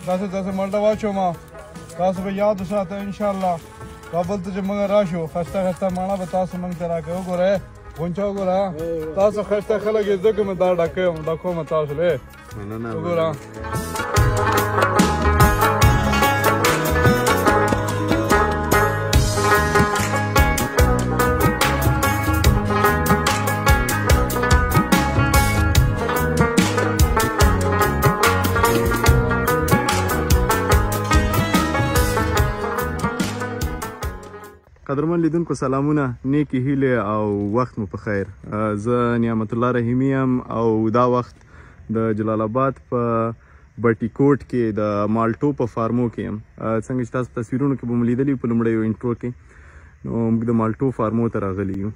داسې مالټه واچوم تاسو به یاد وساتئ انشاءالله کابل ته چې موږ راشو خسته ماڼه به تاسو موږ ته راکوئ وګورئ غونچه وګوره تاسو خسته خلک یې ځکه مې دا ډکوم تاسو له وګوره قدرمن لیدونکو سلامونه نیکی هیلې او وخت مو په خیر زه نعمت الله رحیمی یم او دا وخت د جلال آباد په بټي کوټ کې د مالټو په فارمو کې یم څنګه چې تاسو تصویرونو کې به مو لیدلي په لومړیو انټرو کې نو موږ د مالټو فارمو ته راغلي یو